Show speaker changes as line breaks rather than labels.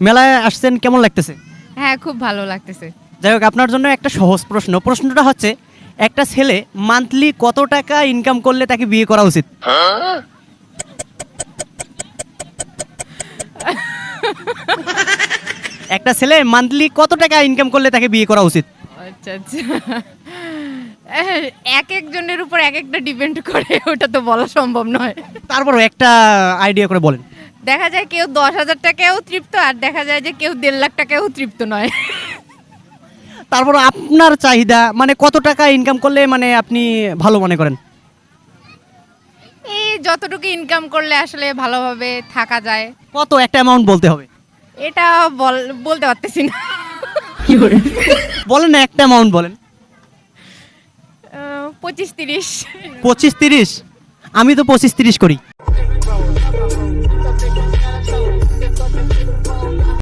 মেলায় আসছেন, কেমন লাগতেছে?
হ্যাঁ, খুব ভালো লাগতেছে।
যাই হোক, আপনার জন্য একটা সহজ প্রশ্নটা হচ্ছে, একটা ছেলে মান্থলি কত টাকা ইনকাম করলে তাকে বিয়ে করা উচিত? একটা ছেলে মান্থলি কত টাকা ইনকাম করলে তাকে বিয়ে করা উচিত?
আচ্ছা আচ্ছা। এক একজনের উপর এক একটা ডিপেন্ড করে, ওটা তো বলা সম্ভব নয়।
তারপরও একটা আইডিয়া করে বলেন।
দেখা যায় কেউ 10,000 টাকায়ও তৃপ্ত, আর দেখা যায় যে কেউ 1.5 লাখ টাকায়ও তৃপ্ত নয়।
তারপর আপনার চাহিদা মানে কত টাকা ইনকাম করলে মানে আপনি ভালো মনে করেন?
এই যতটুকু ইনকাম করলে আসলে ভালোভাবে থাকা যায়,
কত একটা অ্যামাউন্ট বলতে হবে?
এটা বলতে পারতেছি না।
বলেন না, একটা অ্যামাউন্ট বলেন।
25-30।
25-30? আমি তো 25-30 করি।